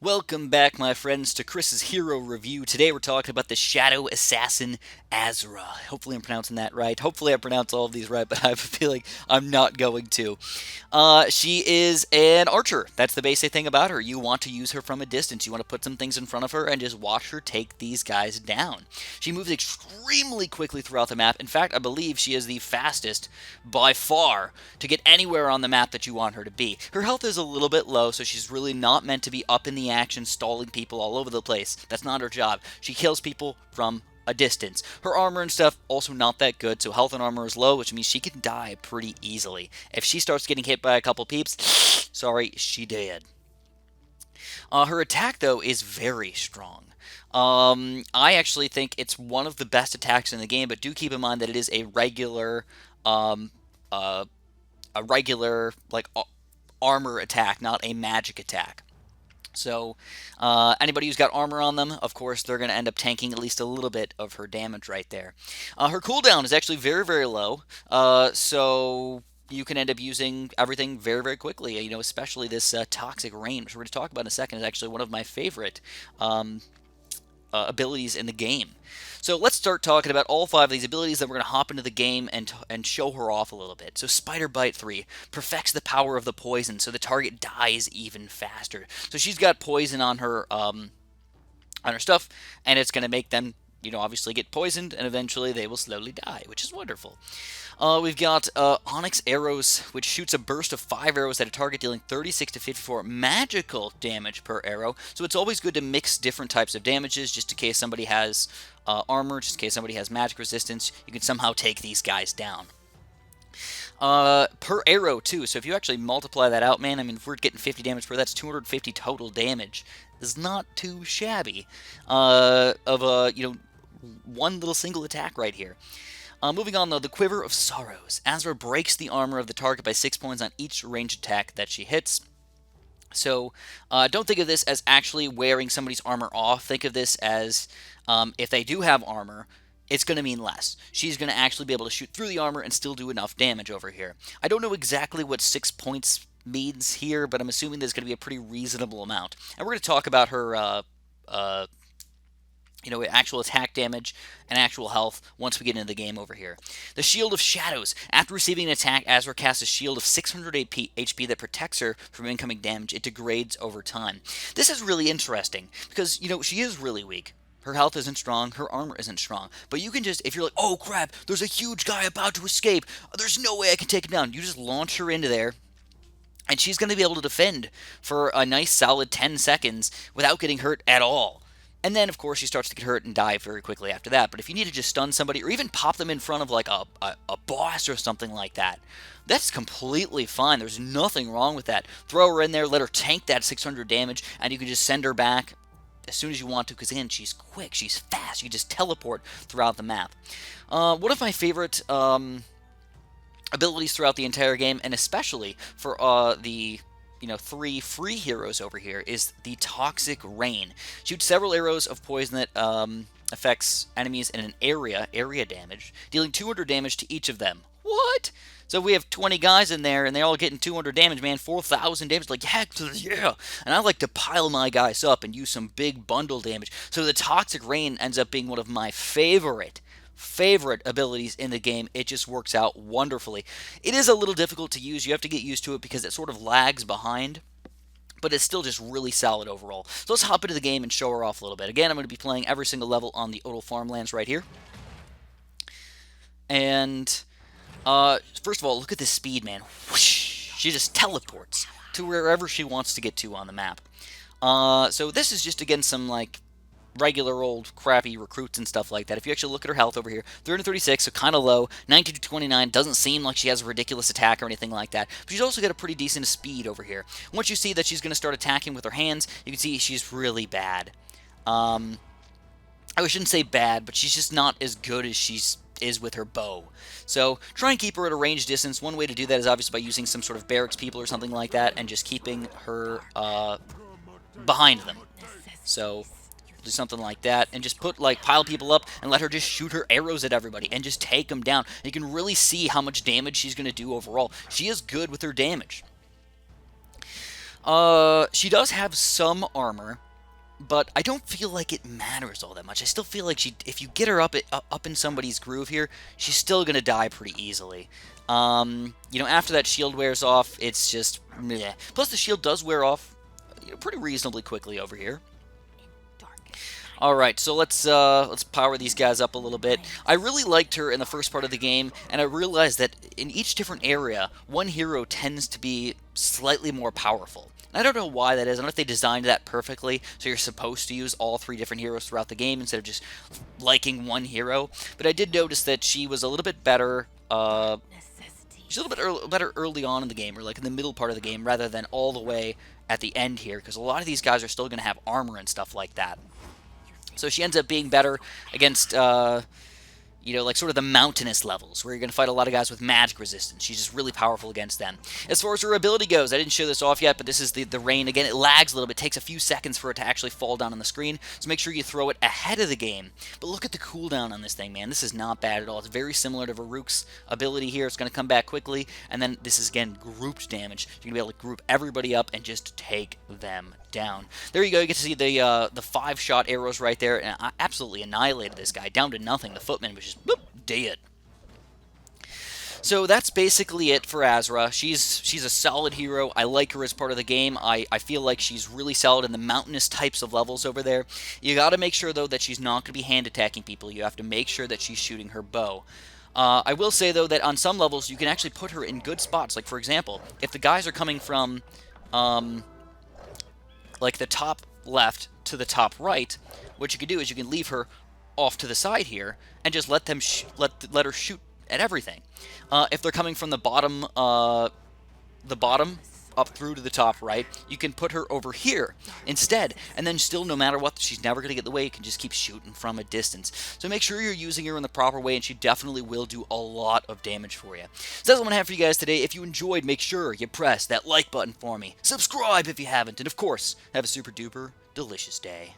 Welcome back, my friends, to Chris's Hero Review. Today we're talking about the Shadow Assassin ASRA. Hopefully I'm pronouncing that right. Hopefully I pronounce all of these right, but I have a feeling I'm not going to. She is an archer. That's the basic thing about her. You want to use her from a distance. You want to put some things in front of her and just watch her take these guys down. She moves extremely quickly throughout the map. In fact, I believe she is the fastest by far to get anywhere on the map that you want her to be. Her health is a little bit low, so she's really not meant to be up in the action, stalling people all over the place. That's not her job. She kills people from a distance. Her armor and stuff also not that good, so health and armor is low, which means she can die pretty easily. If she starts getting hit by a couple peeps, sorry, she dead. Her attack, though, is very strong. I actually think it's one of the best attacks in the game, but do keep in mind that it is a regular, um, uh, like armor attack, not a magic attack. So anybody who's got armor on them, of course, they're going to end up tanking at least a little bit of her damage right there. Her cooldown is actually very, very low, so you can end up using everything very, very quickly. You know, especially this toxic rain, which we're going to talk about in a second, is actually one of my favorite abilities in the game. So let's start talking about all 5 of these abilities, then we're going to hop into the game and show her off a little bit. So Spider Bite 3 perfects the power of the poison, so the target dies even faster. So she's got poison on her stuff, and it's going to make them, you know, obviously get poisoned, and eventually they will slowly die, which is wonderful. We've got Onyx Arrows, which shoots a burst of 5 arrows at a target, dealing 36 to 54 magical damage per arrow. So it's always good to mix different types of damages, just in case somebody has armor, just in case somebody has magic resistance. You can somehow take these guys down. Per arrow, too. So if you actually multiply that out, man, I mean, if we're getting 50 damage per, that's 250 total damage. It's not too shabby one little single attack right here. Moving on, though, the Quiver of Sorrows. ASRA breaks the armor of the target by 6 points on each ranged attack that she hits. So don't think of this as actually wearing somebody's armor off. Think of this as if they do have armor, it's going to mean less. She's going to actually be able to shoot through the armor and still do enough damage over here. I don't know exactly what 6 points means here, but I'm assuming there's going to be a pretty reasonable amount. And we're going to talk about her actual attack damage and actual health once we get into the game over here. The Shield of Shadows. After receiving an attack, ASRA casts a shield of 600 HP that protects her from incoming damage. It degrades over time. This is really interesting because, you know, she is really weak. Her health isn't strong, her armor isn't strong. But you can just, if you're like, oh crap, there's a huge guy about to escape, there's no way I can take him down. You just launch her into there, and she's going to be able to defend for a nice solid 10 seconds without getting hurt at all. And then, of course, she starts to get hurt and die very quickly after that. But if you need to just stun somebody or even pop them in front of like a boss or something like that, that's completely fine. There's nothing wrong with that. Throw her in there, let her tank that 600 damage, and you can just send her back as soon as you want to, because again, she's quick, she's fast. You just teleport throughout the map. One of my favorite abilities throughout the entire game, and especially for the 3 free heroes over here, is the Toxic Rain. Shoots several arrows of poison that affects enemies in an area damage, dealing 200 damage to each of them. What? So we have 20 guys in there, and they're all getting 200 damage, man. 4,000 damage. Like, heck yeah. And I like to pile my guys up and use some big bundle damage. So the Toxic Rain ends up being one of my favorite abilities in the game. It just works out wonderfully. It is a little difficult to use. You have to get used to it because it sort of lags behind, but it's still just really solid overall. So let's hop into the game and show her off a little bit. Again, I'm going to be playing every single level on the Odal Farmlands right here. And first of all, look at this speed, man. Whoosh! She just teleports to wherever she wants to get to on the map. So this is just, again, some like regular old crappy recruits and stuff like that. If you actually look at her health over here, 336, so kind of low. 19 to 29, doesn't seem like she has a ridiculous attack or anything like that, but she's also got a pretty decent speed over here. Once you see that she's going to start attacking with her hands, you can see she's really bad. I shouldn't say bad, but she's just not as good as is with her bow. So try and keep her at a range distance. One way to do that is obviously by using some sort of barracks people or something like that, and just keeping her behind them. So do something like that, and just pile people up and let her just shoot her arrows at everybody and just take them down. And you can really see how much damage she's going to do overall. She is good with her damage. She does have some armor, but I don't feel like it matters all that much. I still feel like if you get her up in somebody's groove here, she's still gonna die pretty easily. You know, after that shield wears off, it's just meh. Plus, the shield does wear off pretty reasonably quickly over here. All right, so let's power these guys up a little bit. I really liked her in the first part of the game, and I realized that in each different area, one hero tends to be slightly more powerful. I don't know why that is. I don't know if they designed that perfectly, so you're supposed to use all 3 different heroes throughout the game instead of just liking one hero. But I did notice that she was a little bit better. She's a little bit better early on in the game, or like in the middle part of the game, rather than all the way at the end here, because a lot of these guys are still going to have armor and stuff like that. So she ends up being better against, you know, like sort of the mountainous levels, where you're going to fight a lot of guys with magic resistance. She's just really powerful against them. As far as her ability goes, I didn't show this off yet, but this is the rain. Again, it lags a little bit. It takes a few seconds for it to actually fall down on the screen, so make sure you throw it ahead of the game. But look at the cooldown on this thing, man. This is not bad at all. It's very similar to Varuk's ability here. It's going to come back quickly, and then this is, again, grouped damage. You're going to be able to group everybody up and just take them down. There you go. You get to see the 5-shot arrows right there, and I absolutely annihilated this guy down to nothing. The footman was just boop, dead. So that's basically it for ASRA. She's a solid hero. I like her as part of the game. I feel like she's really solid in the mountainous types of levels over there. You got to make sure, though, that she's not going to be hand attacking people. You have to make sure that she's shooting her bow. I will say, though, that on some levels you can actually put her in good spots. Like, for example, if the guys are coming from like the top left to the top right, what you can do is you can leave her off to the side here and just let them let her shoot at everything. If they're coming from the bottom up through to the top right, you can put her over here instead, and then still, no matter what, she's never going to get in the way. You can just keep shooting from a distance. So make sure you're using her in the proper way, and she definitely will do a lot of damage for you. So that's what I'm going to have for you guys today. If you enjoyed, make sure you press that like button for me. Subscribe if you haven't, and of course, have a super duper delicious day.